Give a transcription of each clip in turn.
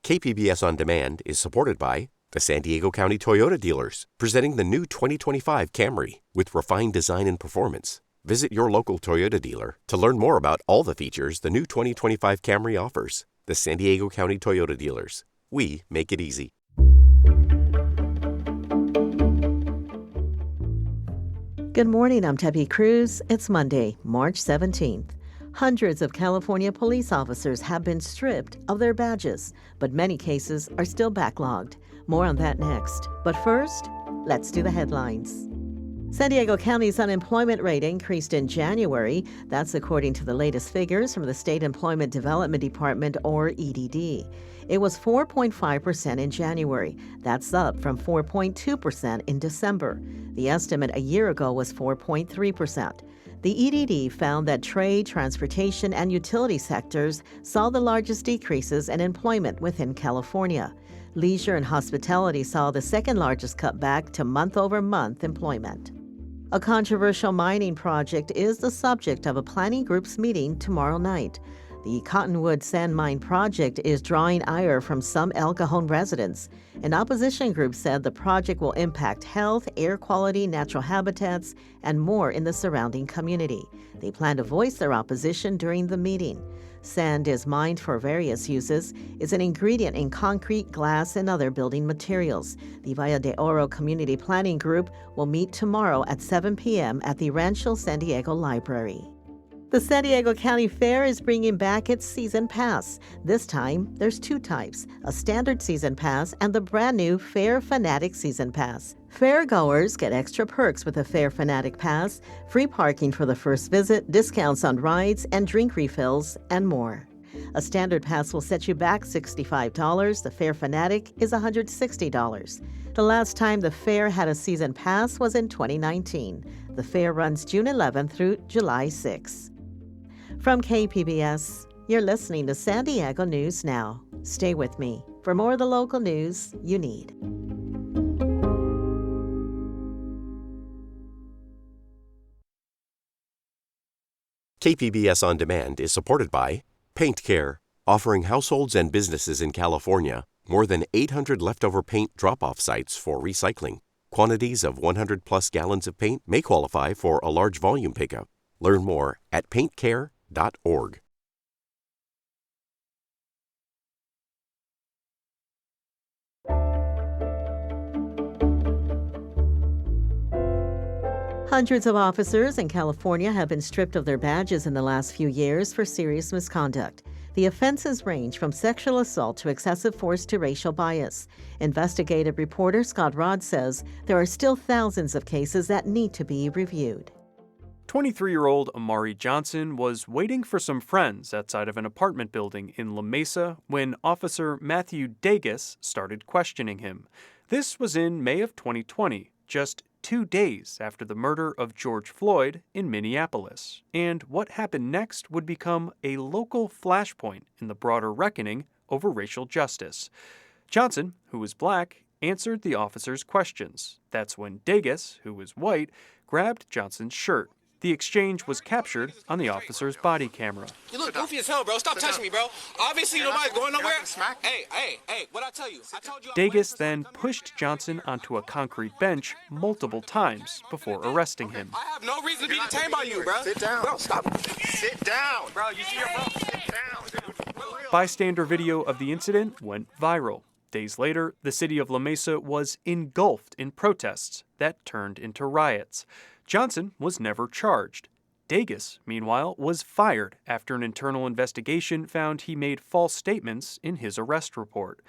KPBS On Demand is supported by the San Diego County Toyota dealers, presenting the new 2025 Camry with refined design and performance. Visit your local Toyota dealer to learn more about all the features the new 2025 Camry offers. The San Diego County Toyota dealers. We make it easy. Good morning, I'm Debbie Cruz. It's Monday, March 17th. Hundreds of California police officers have been stripped of their badges, but many cases are still backlogged. More on that next. But first, let's do the headlines. San Diego County's unemployment rate increased in January. That's according to the latest figures from the State Employment Development Department, or EDD. It was 4.5% in January. That's up from 4.2% in December. The estimate a year ago was 4.3%. The EDD found that trade, transportation, and utility sectors saw the largest decreases in employment within California. Leisure and hospitality saw the second largest cutback to month-over-month employment. A controversial mining project is the subject of a planning group's meeting tomorrow night. The Cottonwood Sand Mine project is drawing ire from some El Cajon residents. An opposition group said the project will impact health, air quality, natural habitats, and more in the surrounding community. They plan to voice their opposition during the meeting. Sand is mined for various uses. It's an ingredient in concrete, glass, and other building materials. The Valle de Oro Community Planning Group will meet tomorrow at 7 p.m. at the Rancho San Diego Library. The San Diego County Fair is bringing back its season pass. This time, there's two types, a standard season pass and the brand new Fair Fanatic Season Pass. Fairgoers get extra perks with the Fair Fanatic Pass, free parking for the first visit, discounts on rides and drink refills, and more. A standard pass will set you back $65. The Fair Fanatic is $160. The last time the fair had a season pass was in 2019. The fair runs June 11th through July 6th. From KPBS, you're listening to San Diego News Now. Stay with me for more of the local news you need. KPBS On Demand is supported by Paint Care, offering households and businesses in California more than 800 leftover paint drop-off sites for recycling. Quantities of 100-plus gallons of paint may qualify for a large volume pickup. Learn more at paintcare.org. Hundreds of officers in California have been stripped of their badges in the last few years for serious misconduct. The offenses range from sexual assault to excessive force to racial bias. Investigative reporter Scott Rodd says there are still thousands of cases that need to be reviewed. 23-year-old Amari Johnson was waiting for some friends outside of an apartment building in La Mesa when Officer Matthew Dagus started questioning him. This was in May of 2020, just 2 days after the murder of George Floyd in Minneapolis. And what happened next would become a local flashpoint in the broader reckoning over racial justice. Johnson, who was black, answered the officer's questions. That's when Dagus, who was white, grabbed Johnson's shirt. The exchange was captured on the officer's body camera. You look goofy as hell, bro. Stop touching me, bro. Obviously, nobody's going nowhere. Hey, what'd I tell you? I told you. Dagus then pushed Johnson onto a concrete bench multiple times before arresting him. I have no reason to be detained by you, bro. Sit down. Bro, stop. Sit down. Bro, you see your bro? Sit down, dude. Bystander video of the incident went viral. Days later, the city of La Mesa was engulfed in protests that turned into riots. Johnson was never charged. Dagus, meanwhile, was fired after an internal investigation found he made false statements in his arrest report.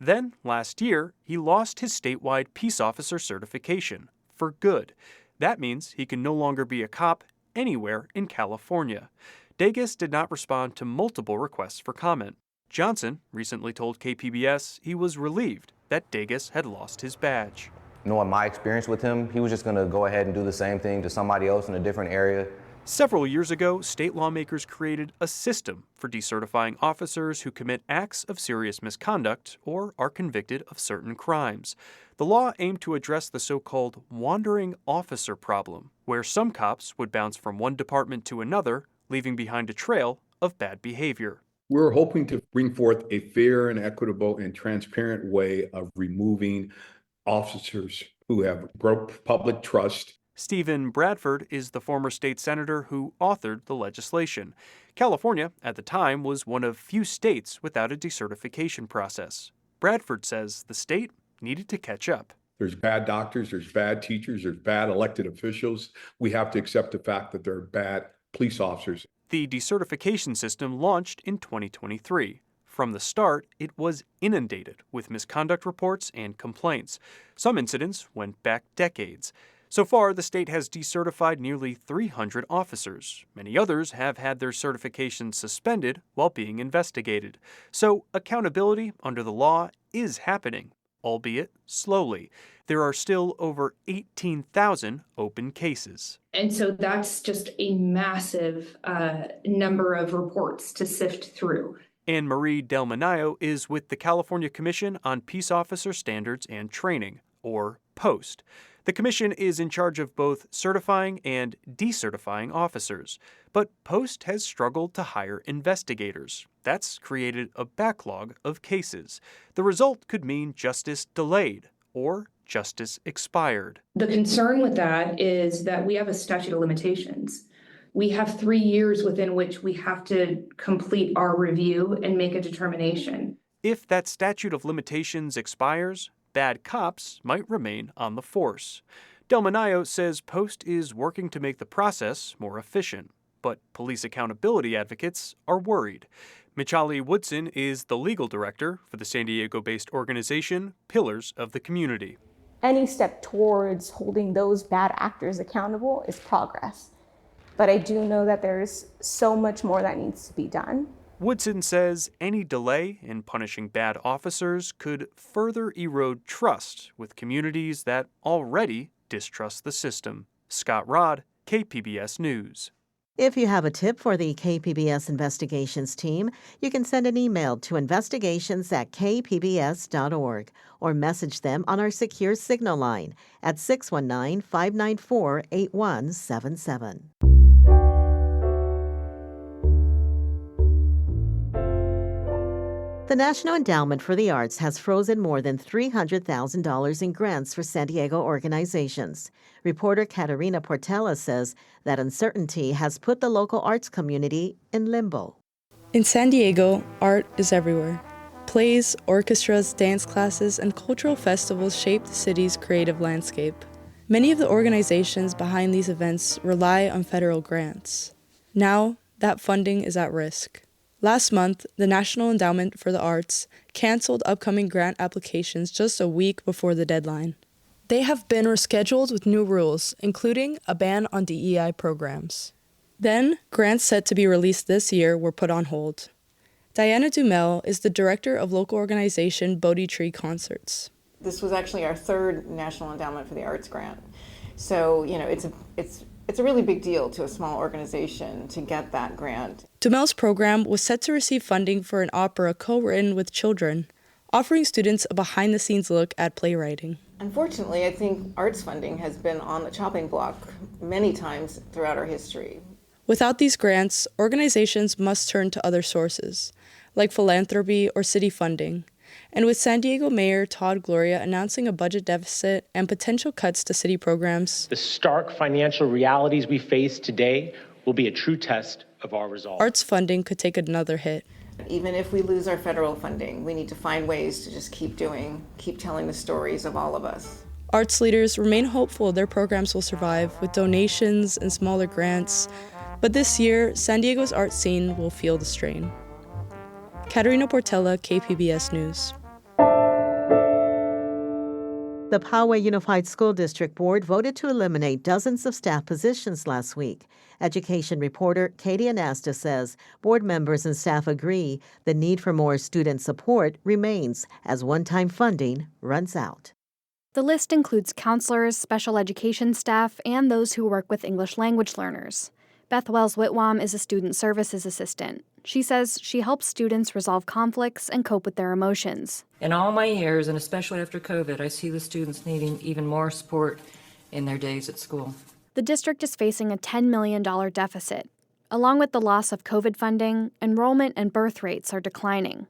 Then, last year, he lost his statewide peace officer certification for good. That means he can no longer be a cop anywhere in California. Dagus did not respond to multiple requests for comment. Johnson recently told KPBS he was relieved that Dagus had lost his badge. Knowing my experience with him, he was just going to go ahead and do the same thing to somebody else in a different area. Several years ago, state lawmakers created a system for decertifying officers who commit acts of serious misconduct or are convicted of certain crimes. The law aimed to address the so-called wandering officer problem, where some cops would bounce from one department to another, leaving behind a trail of bad behavior. We're hoping to bring forth a fair and equitable and transparent way of removing officers who have broke public trust. Stephen Bradford is the former state senator who authored the legislation. California, at the time, was one of few states without a decertification process. Bradford says the state needed to catch up. There's bad doctors, there's bad teachers, there's bad elected officials. We have to accept the fact that there are bad police officers. The decertification system launched in 2023. From the start, it was inundated with misconduct reports and complaints. Some incidents went back decades. So far, the state has decertified nearly 300 officers. Many others have had their certifications suspended while being investigated. So accountability under the law is happening, albeit slowly. There are still over 18,000 open cases. And so that's just a massive number of reports to sift through. Anne Marie Del Manayo is with the California Commission on Peace Officer Standards and Training, or POST. The commission is in charge of both certifying and decertifying officers, but POST has struggled to hire investigators. That's created a backlog of cases. The result could mean justice delayed or justice expired. The concern with that is that we have a statute of limitations. We have 3 years within which we have to complete our review and make a determination. If that statute of limitations expires, bad cops might remain on the force. Del Manayo says POST is working to make the process more efficient, but police accountability advocates are worried. Michali Woodson is the legal director for the San Diego-based organization Pillars of the Community. Any step towards holding those bad actors accountable is progress. But I do know that there's so much more that needs to be done. Woodson says any delay in punishing bad officers could further erode trust with communities that already distrust the system. Scott Rodd, KPBS News. If you have a tip for the KPBS investigations team, you can send an email to investigations@kpbs.org or message them on our secure signal line at 619-594-8177. The National Endowment for the Arts has frozen more than $300,000 in grants for San Diego organizations. Reporter Katerina Portela says that uncertainty has put the local arts community in limbo. In San Diego, art is everywhere. Plays, orchestras, dance classes, and cultural festivals shape the city's creative landscape. Many of the organizations behind these events rely on federal grants. Now, that funding is at risk. Last month, the National Endowment for the Arts canceled upcoming grant applications just a week before the deadline. They have been rescheduled with new rules, including a ban on DEI programs. Then, grants set to be released this year were put on hold. Diana Dumel is the director of local organization Bodhi Tree Concerts. This was actually our third National Endowment for the Arts grant. So, it's a really big deal to a small organization to get that grant. Dumel's program was set to receive funding for an opera co-written with children, offering students a behind-the-scenes look at playwriting. Unfortunately, I think arts funding has been on the chopping block many times throughout our history. Without these grants, organizations must turn to other sources, like philanthropy or city funding. And with San Diego Mayor Todd Gloria announcing a budget deficit and potential cuts to city programs, the stark financial realities we face today will be a true test of our resolve. Arts funding could take another hit. Even if we lose our federal funding, we need to find ways to just keep telling the stories of all of us. Arts leaders remain hopeful their programs will survive with donations and smaller grants. But this year, San Diego's art scene will feel the strain. Katerina Portela, KPBS News. The Poway Unified School District Board voted to eliminate dozens of staff positions last week. Education reporter Katie Anasta says board members and staff agree the need for more student support remains as one-time funding runs out. The list includes counselors, special education staff, and those who work with English language learners. Beth Wells Whitwam is a student services assistant. She says she helps students resolve conflicts and cope with their emotions. In all my years, and especially after COVID, I see the students needing even more support in their days at school. The district is facing a $10 million deficit. Along with the loss of COVID funding, enrollment and birth rates are declining.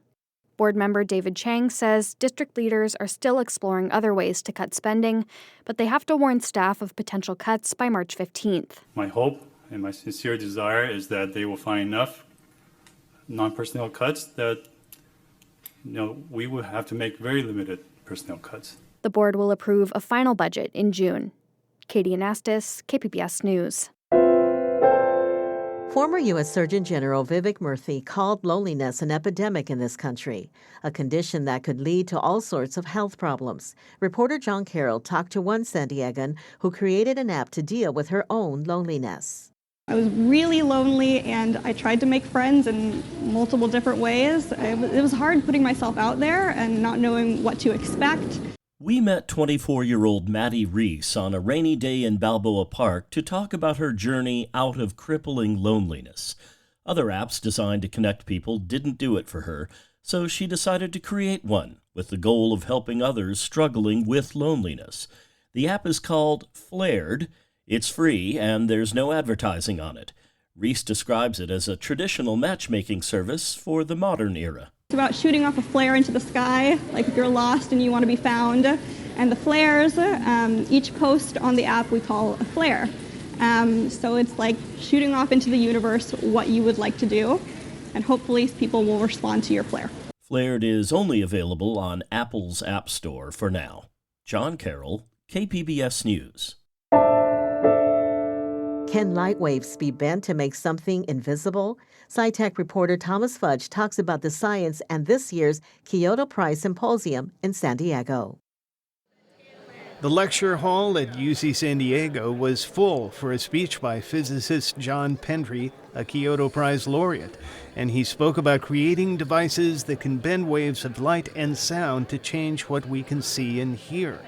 Board member David Chang says district leaders are still exploring other ways to cut spending, but they have to warn staff of potential cuts by March 15th. My hope and my sincere desire is that they will find enough non-personnel cuts that we will have to make very limited personnel cuts. The board will approve a final budget in June. Katie Anastas, KPBS News. Former U.S. Surgeon General Vivek Murthy called loneliness an epidemic in this country, a condition that could lead to all sorts of health problems. Reporter John Carroll talked to one San Diegan who created an app to deal with her own loneliness. I was really lonely, and I tried to make friends in multiple different ways. It was hard putting myself out there and not knowing what to expect. We met 24-year-old Maddie Reese on a rainy day in Balboa Park to talk about her journey out of crippling loneliness. Other apps designed to connect people didn't do it for her, so she decided to create one with the goal of helping others struggling with loneliness. The app is called Flared. It's free, and there's no advertising on it. Reese describes it as a traditional matchmaking service for the modern era. It's about shooting off a flare into the sky, like if you're lost and you want to be found. And the flares, each post on the app we call a flare. So it's like shooting off into the universe what you would like to do, and hopefully people will respond to your flare. Flared is only available on Apple's App Store for now. John Carroll, KPBS News. Can light waves be bent to make something invisible? SciTech reporter Thomas Fudge talks about the science and this year's Kyoto Prize Symposium in San Diego. The lecture hall at UC San Diego was full for a speech by physicist John Pendry, a Kyoto Prize laureate, and he spoke about creating devices that can bend waves of light and sound to change what we can see and hear.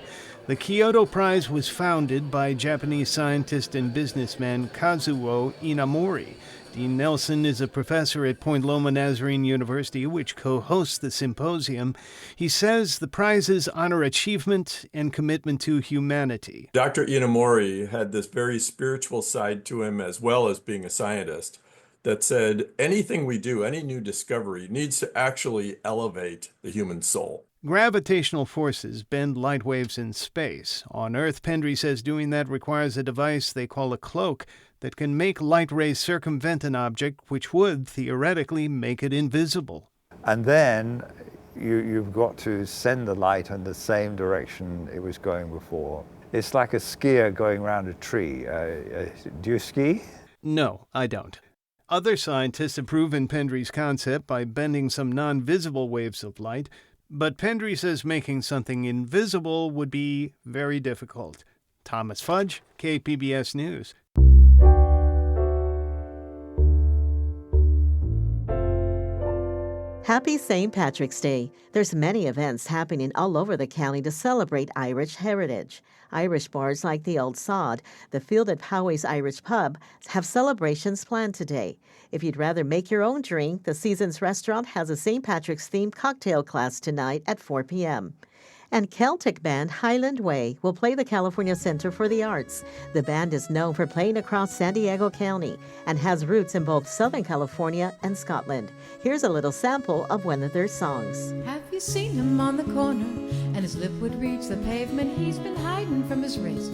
The Kyoto Prize was founded by Japanese scientist and businessman Kazuo Inamori. Dean Nelson is a professor at Point Loma Nazarene University, which co-hosts the symposium. He says the prizes honor achievement and commitment to humanity. Dr. Inamori had this very spiritual side to him, as well as being a scientist, that said anything we do, any new discovery, needs to actually elevate the human soul. Gravitational forces bend light waves in space. On Earth, Pendry says doing that requires a device they call a cloak that can make light rays circumvent an object, which would theoretically make it invisible. And then you've got to send the light in the same direction it was going before. It's like a skier going around a tree. Do you ski? No, I don't. Other scientists have proven Pendry's concept by bending some non-visible waves of light, but Pendry says making something invisible would be very difficult. Thomas Fudge, KPBS News. Happy St. Patrick's Day. There's many events happening all over the county to celebrate Irish heritage. Irish bars like the Old Sod, the Field at Poway's Irish Pub, have celebrations planned today. If you'd rather make your own drink, the Seasons Restaurant has a St. Patrick's-themed cocktail class tonight at 4 p.m. And Celtic band Highland Way will play the California Center for the Arts. The band is known for playing across San Diego County and has roots in both Southern California and Scotland. Here's a little sample of one of their songs. Have you seen him on the corner, and his lip would reach the pavement? He's been hiding from his razor.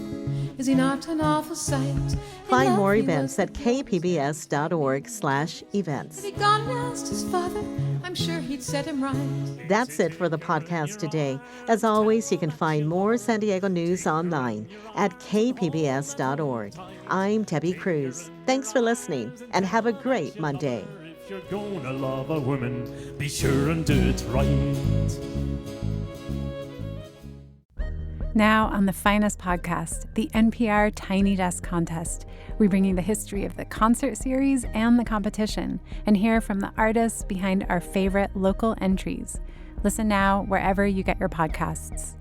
Is he not an awful sight? Find more events at kpbs.org/events. Had he gone and asked his father, I'm sure he'd set him right. That's it for the podcast today. As always, you can find more San Diego news online at kpbs.org. I'm Debbie Cruz. Thanks for listening, and have a great Monday. If you're gonna love a woman, be sure and do it right. Now on the finest podcast, the NPR Tiny Desk Contest, we bring you the history of the concert series and the competition, and hear from the artists behind our favorite local entries. Listen now wherever you get your podcasts.